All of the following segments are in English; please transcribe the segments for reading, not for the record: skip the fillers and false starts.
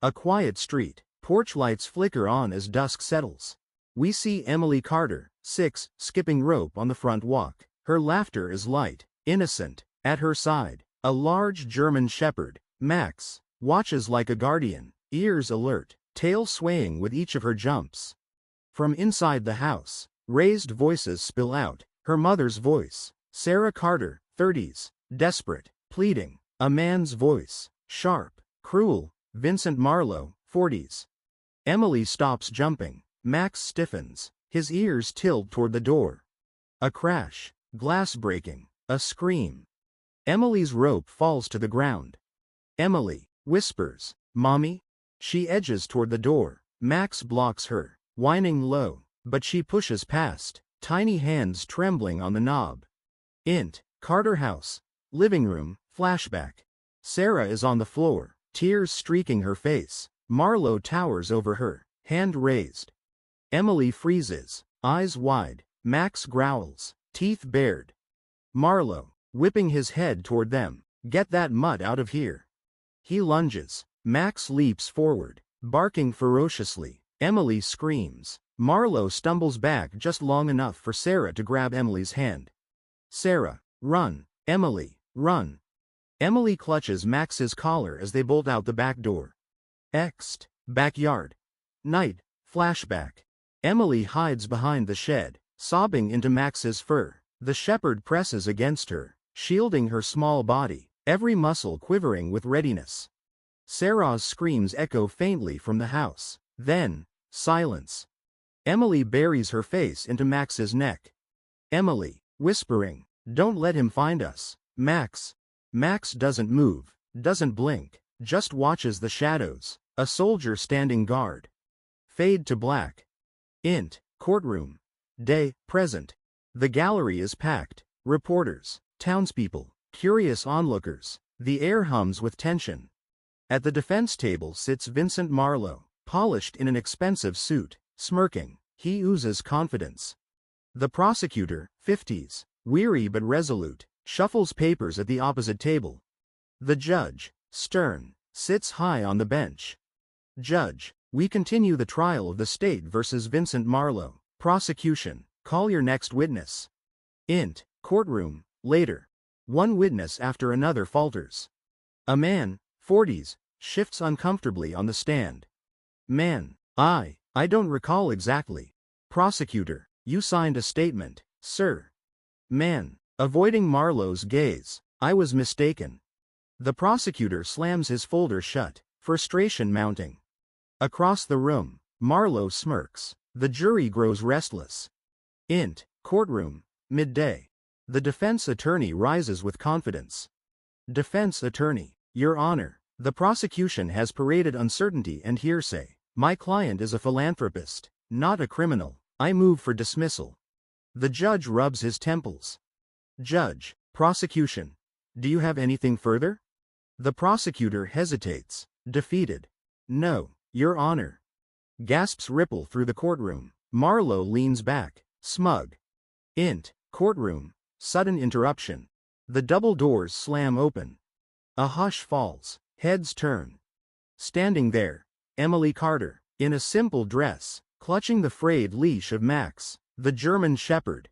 A quiet street. Porch lights flicker on as dusk settles. We see Emily Carter, 6, skipping rope on the front walk. Her laughter is light, innocent. At her side, a large German shepherd, Max, watches like a guardian, ears alert, tail swaying with each of her jumps. From inside the house, raised voices spill out. Her mother's voice, Sarah Carter, 30s, desperate, pleading. A man's voice, sharp, cruel, Vincent Marlowe, 40s. Emily stops jumping. Max stiffens. His ears tilt toward the door. A crash, glass breaking, a scream. Emily's rope falls to the ground. Emily whispers, "Mommy?" She edges toward the door. Max blocks her, whining low, but she pushes past, tiny hands trembling on the knob. Carter House. Living room, flashback. Sarah is on the floor, tears streaking her face. Marlowe towers over her, hand raised. Emily freezes, eyes wide. Max growls, teeth bared. Marlowe, whipping his head toward them, "Get that mutt out of here." He lunges. Max leaps forward, barking ferociously. Emily screams. Marlowe stumbles back just long enough for Sarah to grab Emily's hand. Sarah, run. Emily, run. Emily clutches Max's collar as they bolt out the back door. Backyard. Night, flashback. Emily hides behind the shed, sobbing into Max's fur. The shepherd presses against her, shielding her small body, every muscle quivering with readiness. Sarah's screams echo faintly from the house. Then, silence. Emily buries her face into Max's neck. Emily, whispering, "Don't let him find us, Max." Max doesn't move, doesn't blink, just watches the shadows. A soldier standing guard. Fade to black. Courtroom. Day, present. The gallery is packed. Reporters, townspeople, curious onlookers. The air hums with tension. At the defense table sits Vincent Marlowe, polished in an expensive suit, smirking. He oozes confidence. The prosecutor, 50s, weary but resolute, shuffles papers at the opposite table. The judge, stern, sits high on the bench. "Judge, we continue the trial of the state versus Vincent Marlowe. Prosecution, call your next witness." Courtroom, later. One witness after another falters. A man, 40s, shifts uncomfortably on the stand. Man, I don't recall exactly. Prosecutor, you signed a statement, sir. Man, avoiding Marlowe's gaze, I was mistaken. The prosecutor slams his folder shut, frustration mounting. Across the room, Marlowe smirks. The jury grows restless. Courtroom, midday. The defense attorney rises with confidence. Defense attorney, Your Honor, the prosecution has paraded uncertainty and hearsay. My client is a philanthropist, not a criminal. I move for dismissal. The judge rubs his temples. Judge, prosecution. Do you have anything further? The prosecutor hesitates, defeated. No, Your Honor. Gasps ripple through the courtroom. Marlowe leans back, smug. Courtroom, sudden interruption. The double doors slam open. A hush falls, heads turn. Standing there, Emily Carter, in a simple dress, clutching the frayed leash of Max, the German shepherd.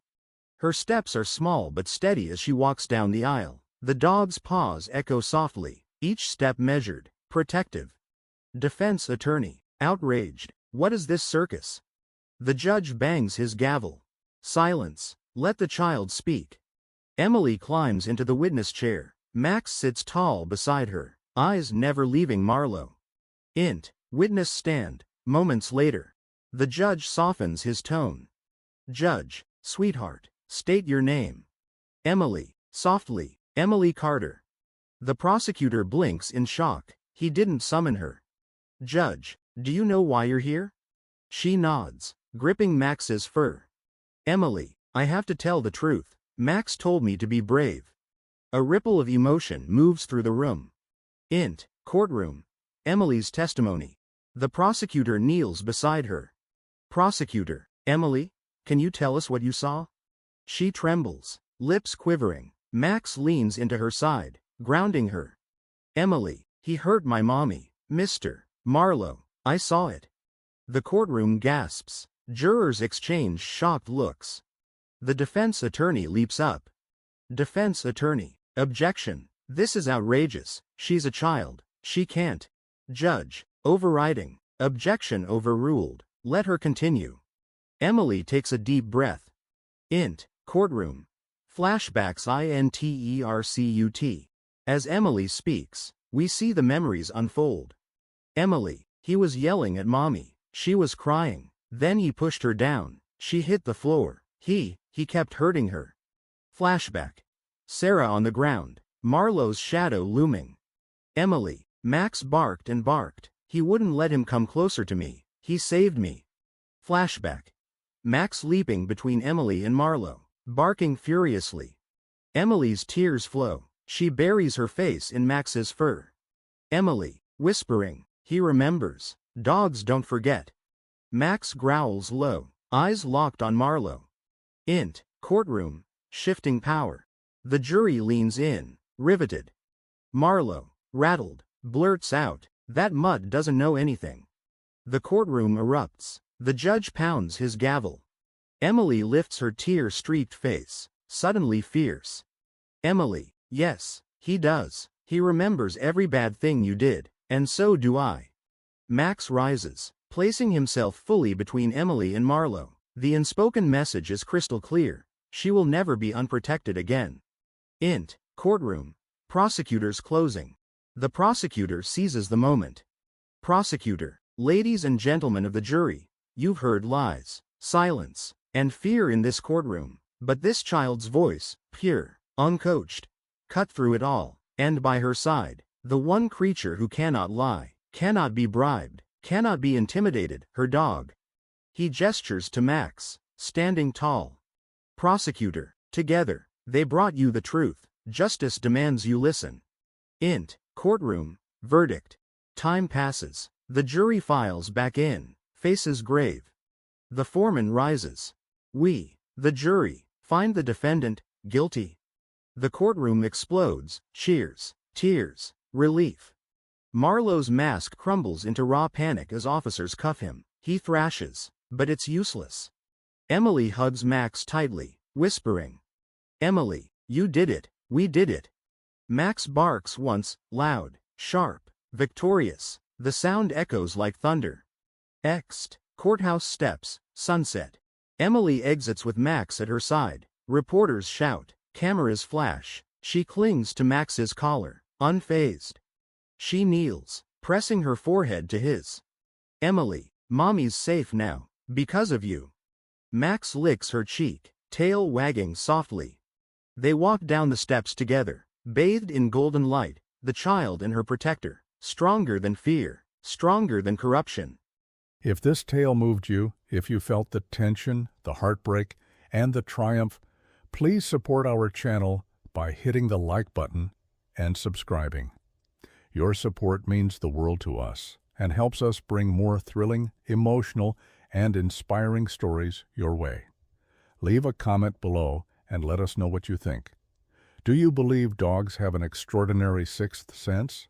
Her steps are small but steady as she walks down the aisle. The dog's paws echo softly, each step measured, protective. Defense attorney, outraged. What is this circus? The judge bangs his gavel. Silence, let the child speak. Emily climbs into the witness chair. Max sits tall beside her, eyes never leaving Marlowe. Witness stand. Moments later. The judge softens his tone. Judge, sweetheart, state your name. Emily, softly, Emily Carter. The prosecutor blinks in shock. He didn't summon her. Judge, do you know why you're here? She nods, gripping Max's fur. Emily, I have to tell the truth. Max told me to be brave. A ripple of emotion moves through the room. Courtroom. Emily's testimony. The prosecutor kneels beside her. Prosecutor, Emily, can you tell us what you saw? She trembles, lips quivering. Max leans into her side, grounding her. Emily, he hurt my mommy, Mr. Marlowe, I saw it. The courtroom gasps. Jurors exchange shocked looks. The defense attorney leaps up. Defense attorney, objection. This is outrageous. She's a child. She can't. Judge, overriding. Objection overruled. Let her continue. Emily takes a deep breath. Courtroom. Flashbacks intercut. As Emily speaks, we see the memories unfold. Emily, he was yelling at mommy. She was crying. Then he pushed her down. She hit the floor. He kept hurting her. Flashback. Sarah on the ground. Marlowe's shadow looming. Emily, Max barked and barked. He wouldn't let him come closer to me. He saved me. Flashback. Max leaping between Emily and Marlowe, barking furiously. Emily's tears flow. She buries her face in Max's fur. Emily, whispering, he remembers. Dogs don't forget. Max growls low, eyes locked on Marlowe. Courtroom, shifting power. The jury leans in, riveted. Marlowe, rattled, blurts out, that mutt doesn't know anything. The courtroom erupts. The judge pounds his gavel. Emily lifts her tear-streaked face, suddenly fierce. Emily, yes, he does. He remembers every bad thing you did, and so do I. Max rises, placing himself fully between Emily and Marlowe. The unspoken message is crystal clear. She will never be unprotected again. Courtroom. Prosecutors closing. The prosecutor seizes the moment. Prosecutor, ladies and gentlemen of the jury, you've heard lies, silence, and fear in this courtroom, but this child's voice, pure, uncoached, cut through it all, and by her side, the one creature who cannot lie, cannot be bribed, cannot be intimidated, her dog. He gestures to Max, standing tall. Prosecutor, together, they brought you the truth. Justice demands you listen. Courtroom. Verdict. Time passes. The jury files back in, faces grave. The foreman rises. We, the jury, find the defendant guilty. The courtroom explodes, cheers, tears, relief. Marlowe's mask crumbles into raw panic as officers cuff him. He thrashes, but it's useless. Emily hugs Max tightly, whispering, Emily, you did it, we did it. Max barks once, loud, sharp, victorious. The sound echoes like thunder. Courthouse steps, sunset. Emily exits with Max at her side. Reporters shout, cameras flash. She clings to Max's collar, unfazed. She kneels, pressing her forehead to his. Emily, mommy's safe now, because of you. Max licks her cheek, tail wagging softly. They walk down the steps together, bathed in golden light, the child and her protector, stronger than fear, stronger than corruption. If this tale moved you, if you felt the tension, the heartbreak, and the triumph, please support our channel by hitting the like button and subscribing. Your support means the world to us and helps us bring more thrilling, emotional, and inspiring stories your way. Leave a comment below and let us know what you think. Do you believe dogs have an extraordinary sixth sense?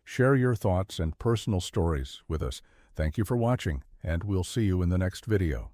Share your thoughts and personal stories with us. Thank you for watching, and we'll see you in the next video.